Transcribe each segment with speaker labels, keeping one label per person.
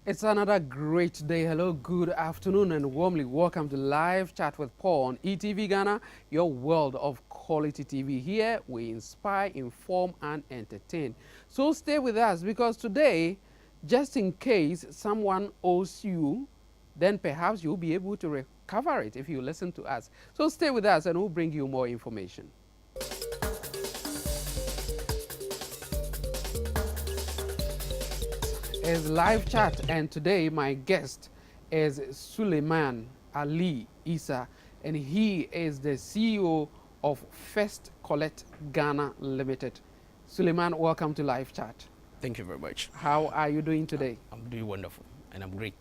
Speaker 1: It's another great day. Hello, good afternoon, and warmly welcome to Live Chat with Paul on ETV Ghana, your world of quality TV. Here we inspire, inform, and entertain. So stay with us because today, just in case someone owes you, then perhaps you'll be able to recover it if you listen to us. So stay with us and we'll bring you more information. Is Live Chat, and today my guest is Suleiman Ali Isa, and he is the CEO of First Collect Ghana Limited. Suleiman, welcome to Live Chat.
Speaker 2: Thank you very much.
Speaker 1: How are you doing today?
Speaker 2: I'm doing wonderful and I'm great.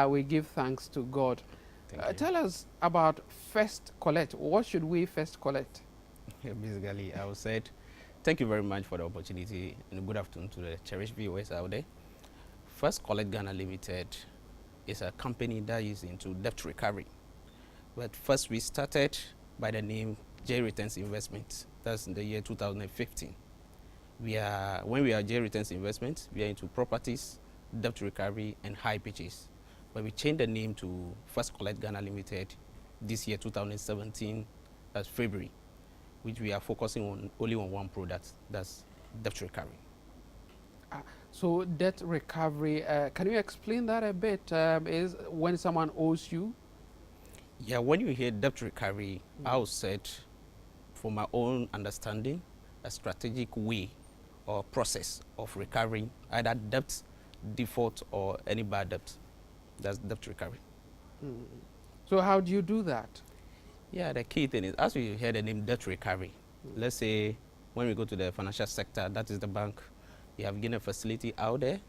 Speaker 1: We give thanks to God.
Speaker 2: Thank you.
Speaker 1: Tell us about First Collect. What should we first collect?
Speaker 2: Basically, I would say thank you very much for the opportunity and good afternoon to the cherished viewers out there. First Collect Ghana Limited is a company that is into debt recovery. But first we started by the name J Returns Investments. That's in the year 2015. When we are J Returns Investments, we are into properties, debt recovery, and high pitches. But we changed the name to First Collect Ghana Limited this year, 2017, that's February, which we are focusing on only on one product, that's debt recovery.
Speaker 1: So debt recovery, can you explain that a bit? Is when someone owes you?
Speaker 2: Yeah, when you hear debt recovery, I would say, from my own understanding, a strategic way or process of recovering either debt, default, or any bad debt. That's debt recovery.
Speaker 1: So how do you do that?
Speaker 2: Yeah, the key thing is, as we hear the name debt recovery, let's say when we go to the financial sector, that is the bank, you have given a facility out there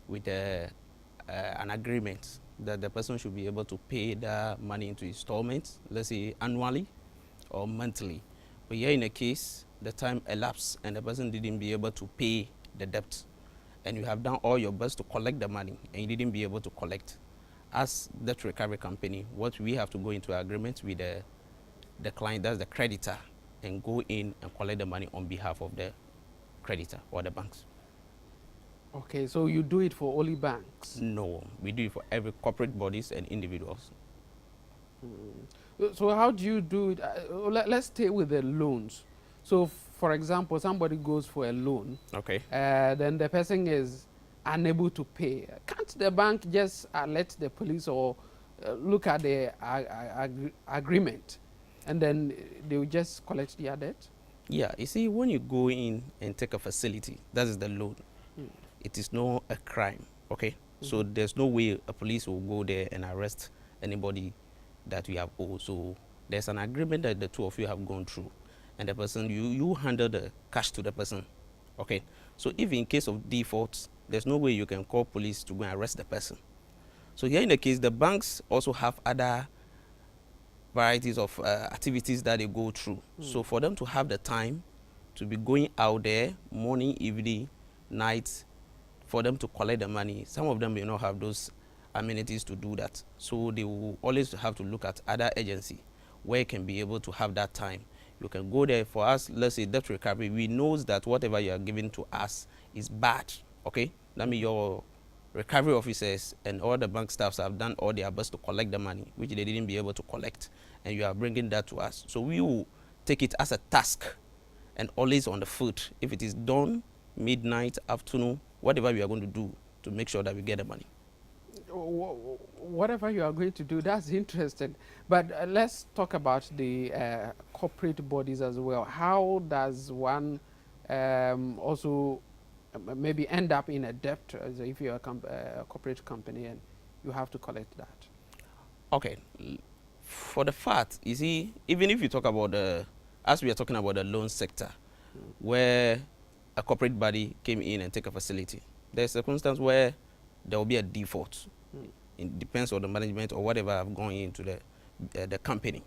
Speaker 2: with an agreement that the person should be able to pay the money into installments, let's say annually or monthly. But here in a case, the time elapsed and the person didn't be able to pay the debt. And you have done all your best to collect the money and you didn't be able to collect. As debt recovery company, what we have to go into agreement with the client, that's the creditor, and go in and collect the money on behalf of the creditor or the banks.
Speaker 1: Okay, so you do it for only banks?
Speaker 2: No, we do it for every corporate bodies and individuals.
Speaker 1: So how do you do it? Let's stay with the loans. So for example, somebody goes for a loan.
Speaker 2: Okay.
Speaker 1: Then the person is unable to pay. Can't the bank just let the police or look at the agreement and then they will just collect their debt?
Speaker 2: Yeah, you see, when you go in and take a facility, that is the loan. It is not a crime, okay? So there's no way a police will go there and arrest anybody that you have owed. So there's an agreement that the two of you have gone through, and the person, you handle the cash to the person, okay? So if in case of default, there's no way you can call police to go and arrest the person. So here in the case, the banks also have other varieties of activities that they go through. So for them to have the time to be going out there morning, evening, night, for them to collect the money, some of them may not have those amenities to do that. So they will always have to look at other agency where you can be able to have that time. You can go there. For us, let's say debt recovery, we know that whatever you are giving to us is bad, okay? That means your recovery officers and all the bank staffs have done all their best to collect the money, which they didn't be able to collect, and you are bringing that to us. So we will take it as a task and always on the foot. If it is done, midnight, afternoon, whatever we are going to do to make sure that we get the money.
Speaker 1: Whatever you are going to do, that's interesting. But let's talk about the corporate bodies as well. How does one also maybe end up in a debt if you're a corporate company and you have to collect that?
Speaker 2: Okay. For the fact, you see, even if you talk about as we are talking about the loan sector, where a corporate body came in and take a facility, there's a circumstance where there will be a default. It depends on the management or whatever have gone into the company.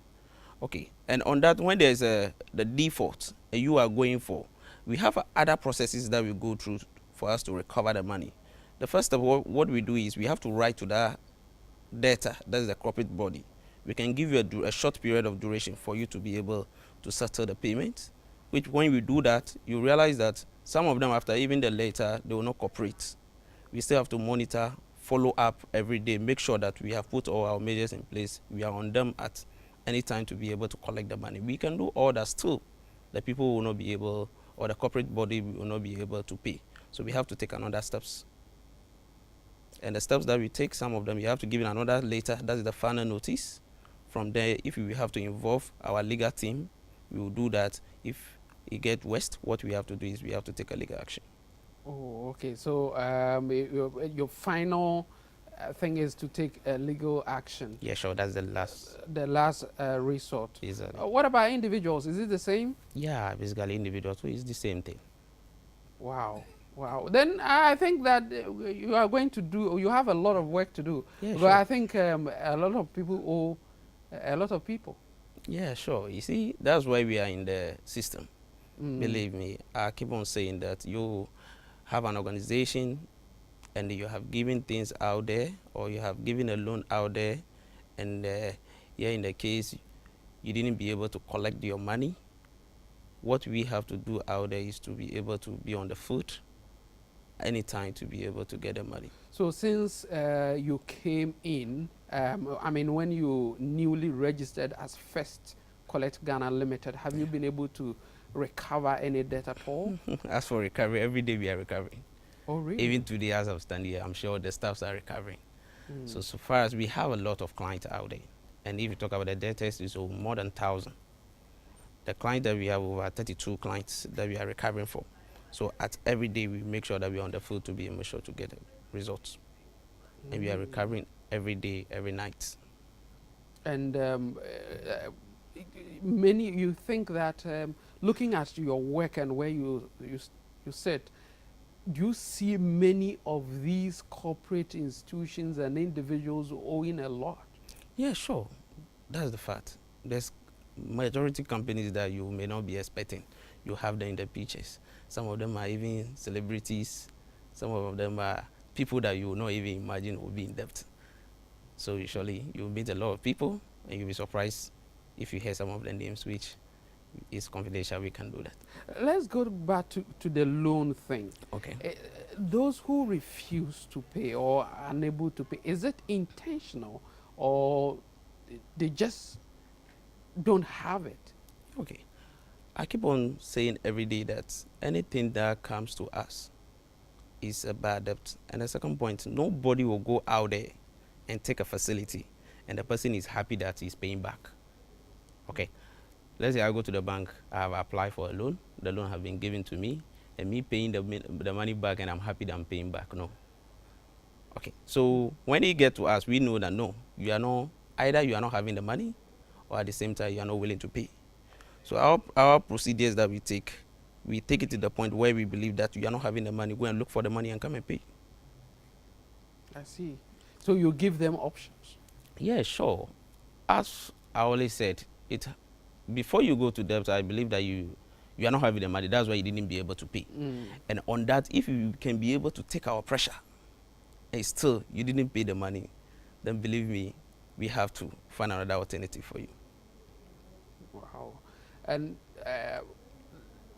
Speaker 2: Okay, and on that, when there's the default and you are going for, we have other processes that we go through for us to recover the money. The first of all, what we do is we have to write to that debtor, that is the corporate body. We can give you a short period of duration for you to be able to settle the payment, which when we do that, you realize that some of them, after even the later, they will not cooperate. We still have to monitor follow up every day, make sure that we have put all our measures in place. We are on them at any time to be able to collect the money. We can do all that, still the people will not be able, or the corporate body will not be able to pay. So we have to take another steps. And the steps that we take, some of them you have to give in another later. That is the final notice. From there, if we have to involve our legal team, we will do that. If it get worse, what we have to do is we have to take a legal action.
Speaker 1: Oh, okay. So your final thing is to take legal action.
Speaker 2: Yeah, sure. That's the last.
Speaker 1: The last resort.
Speaker 2: Exactly.
Speaker 1: What about individuals? Is it the same?
Speaker 2: Yeah, basically individuals. So it's the same thing.
Speaker 1: Wow. Wow. Then I think that you are going to do, you have a lot of work to do.
Speaker 2: Yeah,
Speaker 1: But
Speaker 2: sure.
Speaker 1: I think a lot of people owe a lot of people.
Speaker 2: Yeah, sure. You see, that's why we are in the system.
Speaker 1: Mm.
Speaker 2: Believe me, I keep on saying that you have an organization and you have given things out there, or you have given a loan out there, and yeah, in the case you didn't be able to collect your money, what we have to do out there is to be able to be on the foot anytime to be able to get the money.
Speaker 1: So since you came in, I mean, when you newly registered as First Collect Ghana Limited, have you been able to recover any debt at all?
Speaker 2: As for recovery, every day we are recovering.
Speaker 1: Oh, really?
Speaker 2: Even today, as of standing here, I'm sure the staffs are recovering.
Speaker 1: Mm.
Speaker 2: So far as we have a lot of clients out there, and if you talk about the debtors, it's more than 1,000. The client that we have, over 32 clients that we are recovering for. So at every day, we make sure that we're on the field to be able to get the results. And we are recovering every day, every night.
Speaker 1: And many, you think that looking at your work and where you sit, do you see many of these corporate institutions and individuals owing a lot?
Speaker 2: Yeah, sure. That's the fact. There's majority companies that you may not be expecting. You have them in the pictures. Some of them are even celebrities. Some of them are people that you will not even imagine will be in debt. So usually you'll meet a lot of people, and you'll be surprised if you hear some of the names, which is confidential. We can do that.
Speaker 1: Let's go back to the loan thing.
Speaker 2: Okay.
Speaker 1: Those who refuse to pay or are unable to pay, is it intentional or they just don't have it?
Speaker 2: Okay. I keep on saying every day that anything that comes to us is a bad debt. And the second point, nobody will go out there and take a facility and the person is happy that he's paying back. Okay. Let's say I go to the bank, I have applied for a loan, the loan has been given to me, and me paying the money back, and I'm happy that I'm paying back. No. Okay. So when it get to us, we know that no, you are not, either you are not having the money, or at the same time you are not willing to pay. So our procedures that we take it to the point where we believe that you are not having the money, go and look for the money and come and pay.
Speaker 1: I see. So you give them options?
Speaker 2: Yeah, sure. As I always said, before you go to debt, I believe that you are not having the money. That's why you didn't be able to pay.
Speaker 1: Mm.
Speaker 2: And on that, if you can be able to take our pressure, and still you didn't pay the money, then believe me, we have to find another alternative for you.
Speaker 1: Wow. And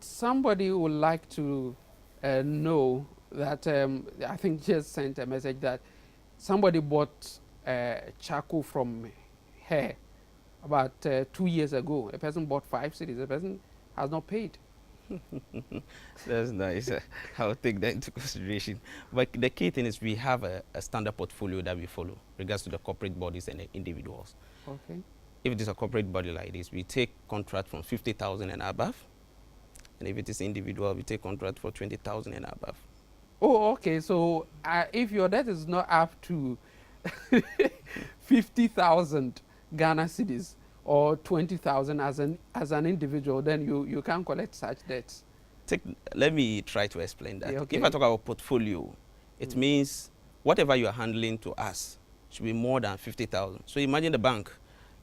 Speaker 1: somebody would like to know that I think just sent a message that somebody bought charcoal from her about 2 years ago. A person bought 5 cities. The person has not paid.
Speaker 2: That's nice. I'll take that into consideration. But the key thing is we have a standard portfolio that we follow regards to the corporate bodies and the individuals.
Speaker 1: Okay.
Speaker 2: If it is a corporate body like this, we take contract from 50,000 and above. And if it is individual, we take contract for 20,000 and above.
Speaker 1: Oh, okay. So if your debt is not up to 50,000 Ghana cedis or 20,000 as an individual, then you can't collect such debts.
Speaker 2: Let me try to explain that.
Speaker 1: Yeah, okay.
Speaker 2: If I talk about portfolio, it means whatever you are handling to us should be more than 50,000. So imagine the bank,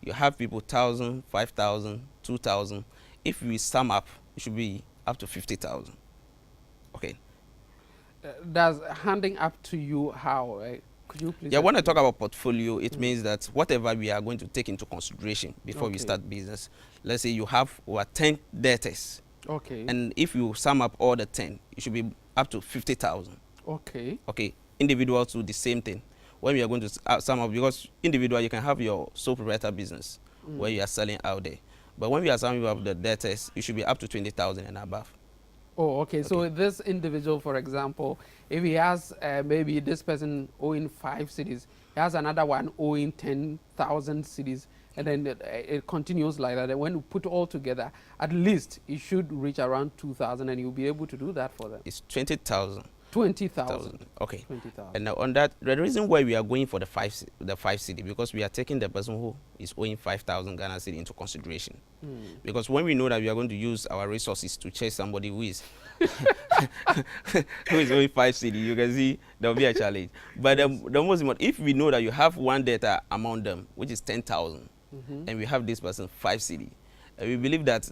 Speaker 2: you have people 1,000, 5,000, 2,000. If we sum up, it should be up to 50,000. Okay.
Speaker 1: Does handing up to you how? Could you please?
Speaker 2: Yeah, when I talk about portfolio, it means that whatever we are going to take into consideration before we start business, let's say you have over 10 debtors.
Speaker 1: Okay.
Speaker 2: And if you sum up all the 10, it should be up to 50,000.
Speaker 1: Okay.
Speaker 2: Okay. Individuals do the same thing. when we are going to sum up, because individual, you can have your sole proprietor business where you are selling out there. But when we are summing up the debtors, you should be up to 20,000 and above.
Speaker 1: Oh, okay. So this individual, for example, if he has maybe this person owing 5 cities, he has another one owing 10,000 cities, and then it continues like that. And when you put all together, at least it should reach around 2,000, and you'll be able to do that for them.
Speaker 2: It's 20,000.
Speaker 1: 20,000.
Speaker 2: Okay.
Speaker 1: 20,000.
Speaker 2: And now on that, the reason why we are going for the five city, because we are taking the person who is owing 5,000 Ghana cedi into consideration. Because when we know that we are going to use our resources to chase somebody who is who is owing 5 cedi, you can see there will be a challenge. But the most important, if we know that you have one debtor among them, which is 10,000, and we have this person 5 cedi, and we believe that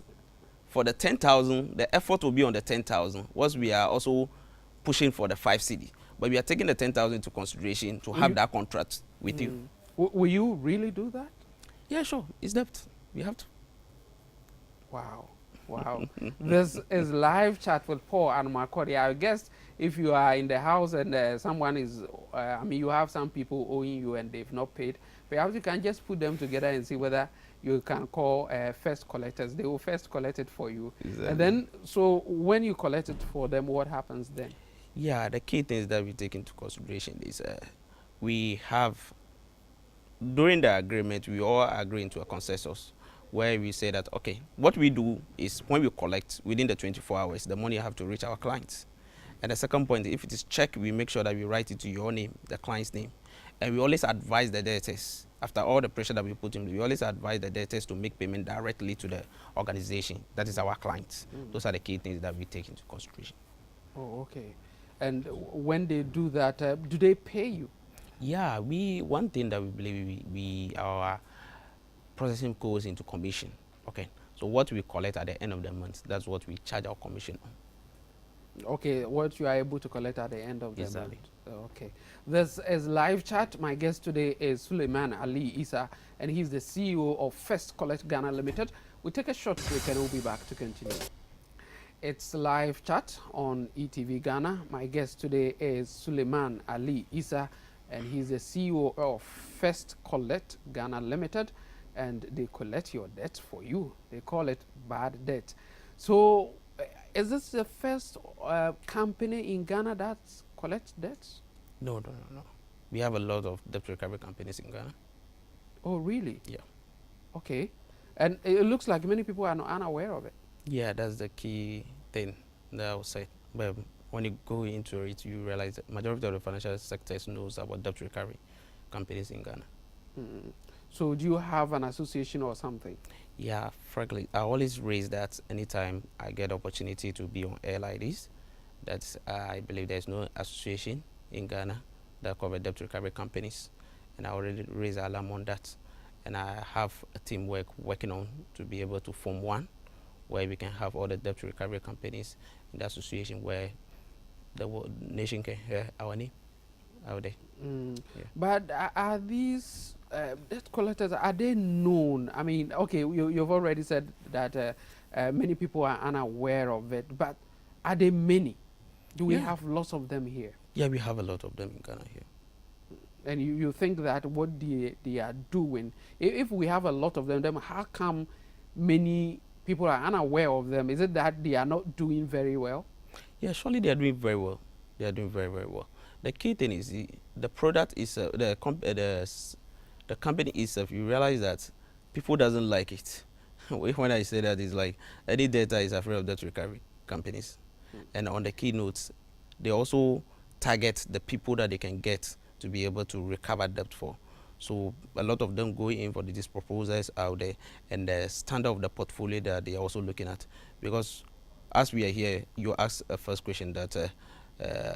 Speaker 2: for the 10,000, the effort will be on the 10,000, whilst we are also pushing for the 5 cedi. But we are taking the 10,000 into consideration to have that contract with you.
Speaker 1: Will you really do that?
Speaker 2: Yeah, sure. It's debt. We have to.
Speaker 1: Wow. Wow. This is live chat with Paul and Macaulay. I guess if you are in the house and someone is, I mean, you have some people owing you and they've not paid, perhaps you can just put them together and see whether you can call first collectors. They will first collect it for you.
Speaker 2: Exactly.
Speaker 1: And then, so when you collect it for them, what happens then?
Speaker 2: Yeah, the key things that we take into consideration is we have, during the agreement, we all agree into a consensus where we say that, okay, what we do is when we collect within the 24 hours, the money have to reach our clients. And the second point, if it is check, we make sure that we write it to your name, the client's name. And we always advise the debtors, after all the pressure that we put in, we always advise the debtors to make payment directly to the organization. That is our clients. Those are the key things that we take into consideration.
Speaker 1: Oh, okay. And when they do that, do they pay you?
Speaker 2: Yeah, one thing that we believe our processing goes into commission. Okay, so what we collect at the end of the month, that's what we charge our commission on.
Speaker 1: Okay, what you are able to collect at the end of the
Speaker 2: Exactly.
Speaker 1: month. Okay. This is live chat. My guest today is Suleiman Ali Issa, and he's the CEO of First Collect Ghana Limited. We'll take a short break and we'll be back to continue. It's live chat on ETV Ghana. My guest today is Suleiman Ali Issa, and he's the CEO of First Collect Ghana Limited, and they collect your debt for you. They call it bad debt. So, is this the first company in Ghana that collects debts?
Speaker 2: No. We have a lot of debt recovery companies in Ghana.
Speaker 1: Oh, really?
Speaker 2: Yeah.
Speaker 1: Okay. And it looks like many people are not unaware of it.
Speaker 2: Yeah, that's the key thing that I would say. But when you go into it, you realize that majority of the financial sectors knows about debt recovery companies in Ghana.
Speaker 1: So do you have an association or something?
Speaker 2: Yeah, frankly, I always raise that anytime I get opportunity to be on air like this, that I believe there's no association in Ghana that cover debt recovery companies, and I already raise alarm on that. And I have a team working on to be able to form one where we can have all the debt recovery companies in the association where the nation can hear our name out there. Yeah.
Speaker 1: But are these debt collectors, are they known? I mean, okay, you've already said that many people are unaware of it, but are they many? Do we have lots of them here?
Speaker 2: Yeah, we have a lot of them in Ghana here.
Speaker 1: And you think that what they are doing, if we have a lot of them, then how come many people are unaware of them? Is it that they are not doing very well?
Speaker 2: Yeah, surely they are doing very well. They are doing very, very well. The key thing is the product is the company itself. You realize that people doesn't like it. When I say that, it's like any data is afraid of debt recovery companies. And on the keynotes, they also target the people that they can get to be able to recover debt for. So a lot of them go in for these proposals out there, and the standard of the portfolio that they are also looking at. Because as we are here, you ask a first question that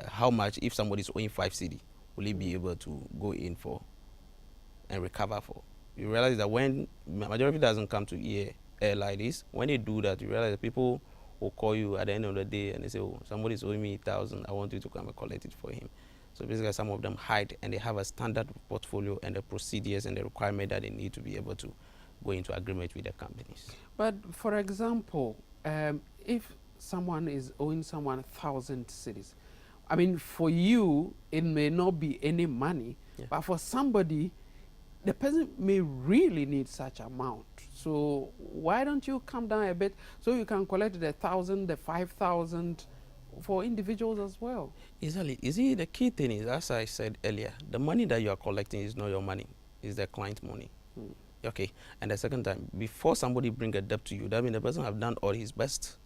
Speaker 2: how much, if somebody is owing 5 cedi, will he be able to go in for and recover for? You realize that when majority doesn't come to air like this, when they do that, you realize that people will call you at the end of the day and they say, oh, somebody is owing me 1,000, I want you to come and collect it for him. So basically some of them hide, and they have a standard portfolio and the procedures and the requirement that they need to be able to go into agreement with the companies.
Speaker 1: But for example, if someone is owing someone 1,000 cedis, I mean, for you, it may not be any money,
Speaker 2: Yeah.
Speaker 1: but for somebody, the person may really need such amount. So why don't you come down a bit so you can collect the 1,000, the 5,000 for individuals as well?
Speaker 2: Exactly. You see, the key thing is, as I said earlier, the money that you are collecting is not your money, it's the client money. Okay. And the second time, before somebody bring a debt to you, that means the person have done all his best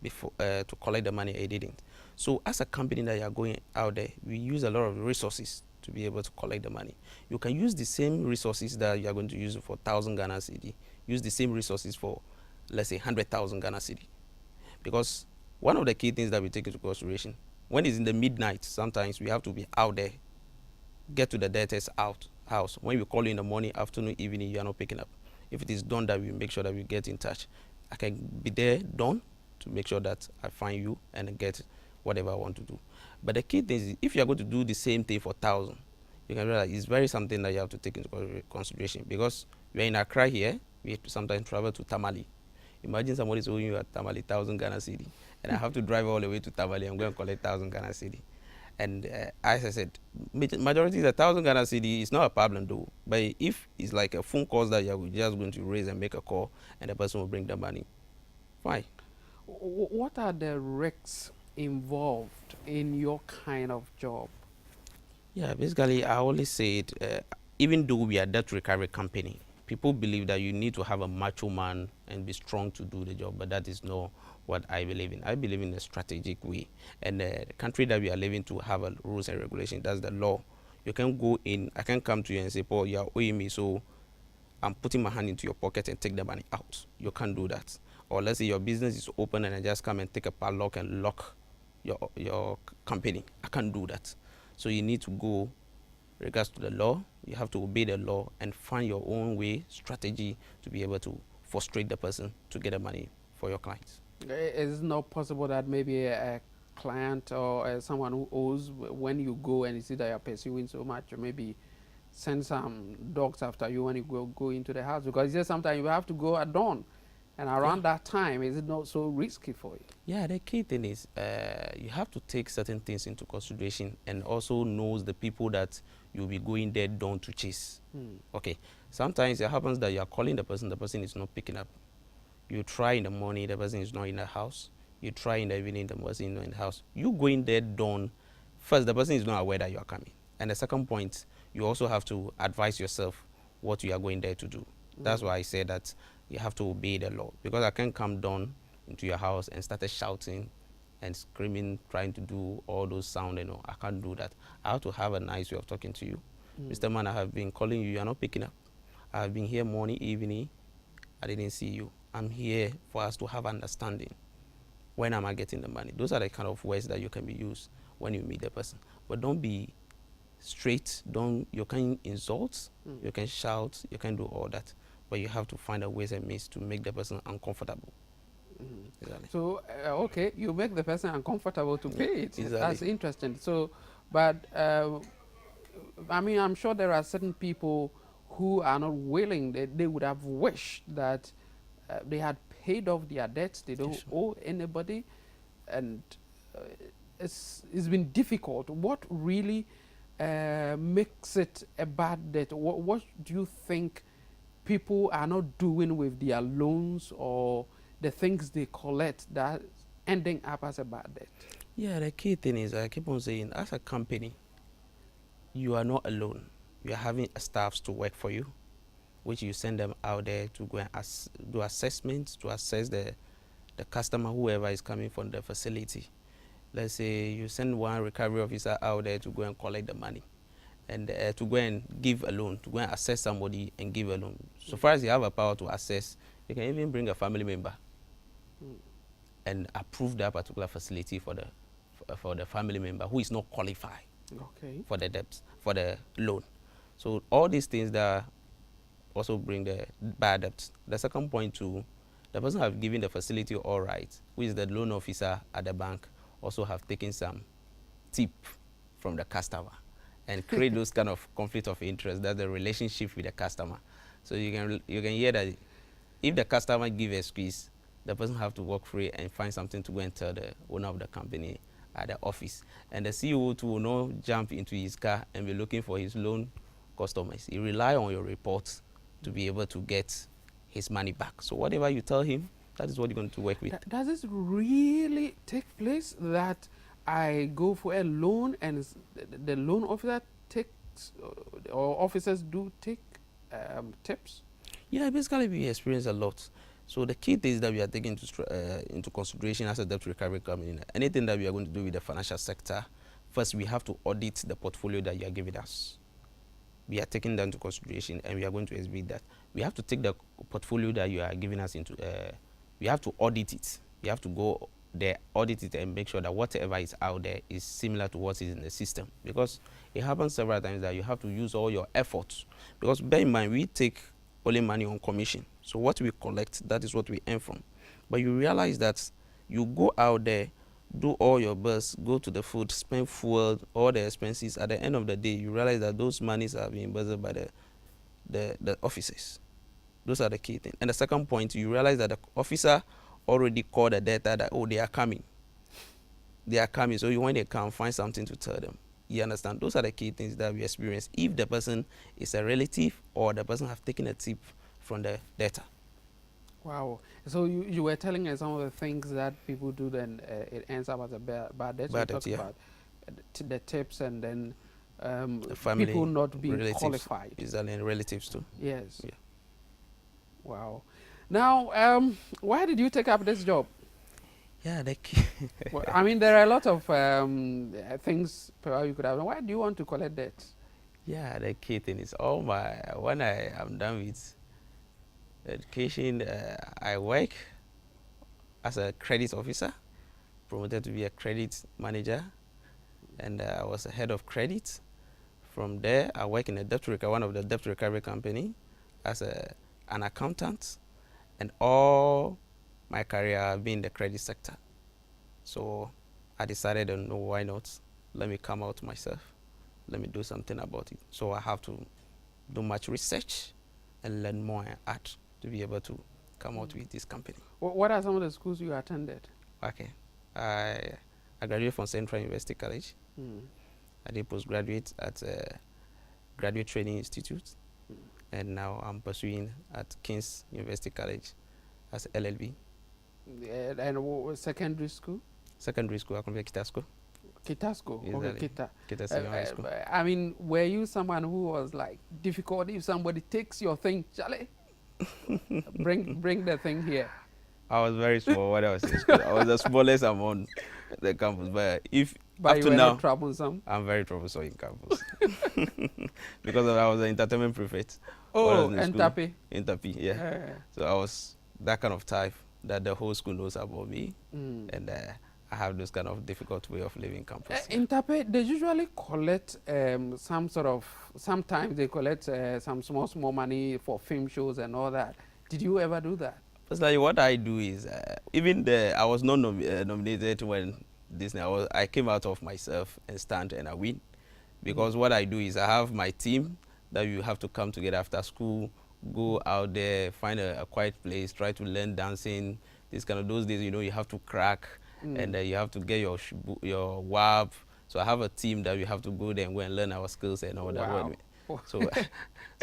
Speaker 2: before to collect the money he didn't. So as a company that you are going out there, we use a lot of resources to be able to collect the money. You can use the same resources that you are going to use for 1,000 Ghana cedi. Use the same resources for, let's say, 100,000 Ghana cedi. Because one of the key things that we take into consideration, when it's in the midnight, sometimes we have to be out there, get to the debtor's house. When we call you in the morning, afternoon, evening, you are not picking up. If it is done, that we make sure that we get in touch. I can be there done to make sure that I find you and get whatever I want to do. But the key thing is, if you are going to do the same thing for 1,000, you can realize it's very something that you have to take into consideration, because we are in Accra here. We have to sometimes travel to Tamale. Imagine somebody is owing you at Tamale 1,000 Ghana cedi, and I have to drive all the way to Tamale and go and collect 1,000 Ghana cedi. And as I said, majority of the 1,000 Ghana cedi is not a problem though. But if it's like a phone call that you're just going to raise and make a call, and the person will bring the money, fine.
Speaker 1: What are the risks involved in your kind of job?
Speaker 2: Yeah, basically, I always say it, even though we are debt recovery company, people believe that you need to have a macho man and be strong to do the job, but that is not what I believe in. I believe in a strategic way. And the country that we are living to have a rules and regulations, that's the law. You can go in, I can come to you and say, Paul, you are owing me, so I'm putting my hand into your pocket and take the money out. You can't do that. Or let's say your business is open and I just come and take a padlock and lock your company. I can't do that. So you need to go regards to the law. You have to obey the law and find your own way, strategy to be able to frustrate the person to get the money for your clients.
Speaker 1: Is it not possible that maybe a client or someone who owes, when you go and you see that you're pursuing so much, or maybe send some dogs after you when you go into the house? Because just sometimes you have to go at dawn, and around that time, is it not so risky for you?
Speaker 2: Yeah, the key thing is you have to take certain things into consideration, and also knows the people that you'll be going there dawn to chase. Okay, sometimes it happens that you are calling the person is not picking up. You try in the morning, the person is not in the house. You try in the evening, the person is not in the house. You going there dawn, first, the person is not aware that you are coming. And the second point, you also have to advise yourself what you are going there to do. That's why I say that you have to obey the law. Because I can't come down into your house and start shouting and screaming, trying to do all those sound and all. I can't do that. I have to have a nice way of talking to you. Mr. Man, I have been calling you, you are not picking up. I have been here morning, evening, I didn't see you. I'm here for us to have understanding. When am I getting the money? Those are the kind of words that you can be used when you meet the person. But don't be straight. You can insult, you can shout, you can do all that. But you have to find a ways and means to make the person uncomfortable. Exactly.
Speaker 1: So, okay, you make the person uncomfortable to pay it.
Speaker 2: Exactly.
Speaker 1: That's interesting. So, but I mean, I'm sure there are certain people who are not willing. They would have wished that they had paid off their debts. They don't owe anybody, and it's been difficult. What really makes it a bad debt? What do you think people are not doing with their loans or the things they collect that ending up as a bad debt?
Speaker 2: Yeah, the key thing is, I keep on saying, as a company, you are not alone. You are having staffs to work for you, which you send them out there to go and do assessments, to assess the customer, whoever is coming from the facility. Let's say you send one recovery officer out there to go and collect the money, and to go and give a loan, to go and assess somebody and give a loan. So far as you have a power to assess, you can even bring a family member and approve that particular facility for the family member who is not qualified for the debt, for the loan. So all these things that also bring the bad debt. The second point too, the person have given the facility all right, who is the loan officer at the bank, also have taken some tip from the customer and create those kind of conflict of interest. That's the relationship with the customer. So you can hear that if the customer give a squeeze, the person have to walk free and find something to go and tell the owner of the company, at the office. And the CEO too will not jump into his car and be looking for his loan customers. He rely on your reports to be able to get his money back. So whatever you tell him, that is what you're going to work with.
Speaker 1: Does this really take place that I go for a loan and the loan officer takes, or officers do take tips?
Speaker 2: Yeah, basically we experience a lot. So the key things that we are taking into consideration as a debt recovery company, anything that we are going to do with the financial sector, first we have to audit the portfolio that you are giving us. We are taking that into consideration and we are going to exhibit that. We have to take the portfolio that you are giving us into, we have to audit it. We have to go there, audit it and make sure that whatever is out there is similar to what is in the system. Because it happens several times that you have to use all your efforts. Because bear in mind, we take only money on commission. So what we collect, that is what we earn from. But you realize that you go out there, do all your best, go to the food, spend fuel, all the expenses. At the end of the day, you realize that those monies are being embezzled by the officers. Those are the key things. And the second point, you realize that the officer already called the data that, oh, they are coming. They are coming. So when they come, find something to tell them. You understand? Those are the key things that we experience. If the person is a relative or the person have taken a tip from the data.
Speaker 1: Wow. So you were telling us some of the things that people do, then it ends up as a bad debt.
Speaker 2: Bad
Speaker 1: you
Speaker 2: debt,
Speaker 1: talk
Speaker 2: yeah.
Speaker 1: about the tips and then
Speaker 2: The family,
Speaker 1: people not being
Speaker 2: relatives,
Speaker 1: qualified.
Speaker 2: exactly, and relatives too.
Speaker 1: Yes.
Speaker 2: Yeah.
Speaker 1: Wow. Now, why did you take up this job?
Speaker 2: Yeah, the key.
Speaker 1: Well, I mean, there are a lot of things you could have done. Why do you want to collect debt?
Speaker 2: Yeah, the key thing is when I am done with education, I work as a credit officer, promoted to be a credit manager, and I was a head of credit. From there, I work in one of the debt recovery company as an accountant, and all my career I've been in the credit sector. So I decided, no, why not? Let me come out myself. Let me do something about it. So I have to do much research and learn more and add to be able to come out with this company.
Speaker 1: What are some of the schools you attended?
Speaker 2: Okay. I graduated from Central University College. I did postgraduate at Graduate Training Institute. And now I'm pursuing at King's University College as LLB.
Speaker 1: And what was secondary school?
Speaker 2: Secondary school, I come from Kitasco.
Speaker 1: Kitasco,
Speaker 2: Exactly.
Speaker 1: okay, Kita.
Speaker 2: Kita Senior High School.
Speaker 1: I mean, were you someone who was like difficult if somebody takes your thing, Charlie? bring the thing here.
Speaker 2: I was very small when I was in school. I was the smallest among the campus. But
Speaker 1: But
Speaker 2: up
Speaker 1: you
Speaker 2: to
Speaker 1: were
Speaker 2: now,
Speaker 1: not troublesome.
Speaker 2: I'm very troublesome in campus. Because I was an entertainment prefect.
Speaker 1: Oh, and Tapi.
Speaker 2: In Tapi, yeah. So I was that kind of type that the whole school knows about me. And I have this kind of difficult way of living campus.
Speaker 1: In Tape, they usually collect sometimes they collect some small money for film shows and all that. Did you ever do that?
Speaker 2: Personally, what I do is, I was not nominated when Disney, I came out of myself and stand and I win. Because what I do is I have my team that you have to come together after school, go out there, find a quiet place, try to learn dancing. Those days, you have to crack. And you have to get your WAP. So I have a team that we have to go there and go and learn our skills and all that.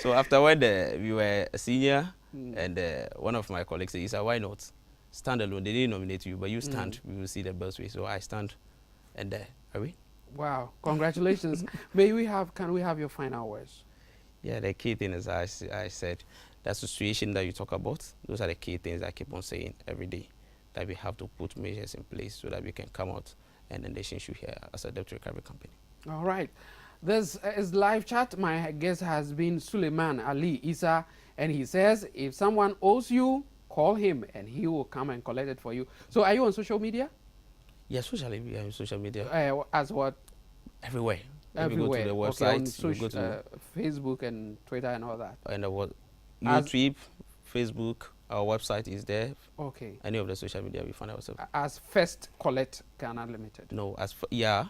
Speaker 2: So after when we were a senior, and one of my colleagues said, he said, why not stand alone? They didn't nominate you, but you stand. We will see the best way. So I stand, and are we?
Speaker 1: Wow! Congratulations. Can we have your final words?
Speaker 2: Yeah, the key thing is, I said, that situation that you talk about. Those are the key things I keep on saying every day. That we have to put measures in place so that we can come out and the nation should hear as a debt recovery company.
Speaker 1: All right. This is live chat. My guest has been Suleiman Ali Isa, and he says if someone owes you, call him and he will come and collect it for you. So are you on social media?
Speaker 2: Yes, socially, we are on social media.
Speaker 1: As what?
Speaker 2: Everywhere.
Speaker 1: Everywhere.
Speaker 2: We go to the website,
Speaker 1: okay, on Facebook and Twitter and all that.
Speaker 2: And YouTube, Facebook, our website is there.
Speaker 1: Okay.
Speaker 2: Any of the social media, we find ourselves.
Speaker 1: As First Collect Ghana Limited.
Speaker 2: No, yeah.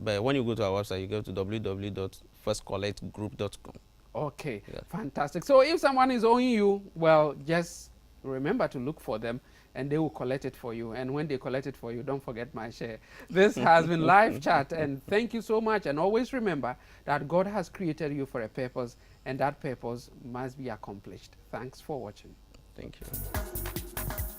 Speaker 2: But when you go to our website, you go to www.firstcollectgroup.com.
Speaker 1: Okay, yeah. Fantastic. So if someone is owing you, well, just remember to look for them and they will collect it for you. And when they collect it for you, don't forget my share. This has been Live Chat, and thank you so much. And always remember that God has created you for a purpose, and that purpose must be accomplished. Thanks for watching.
Speaker 2: Thank you.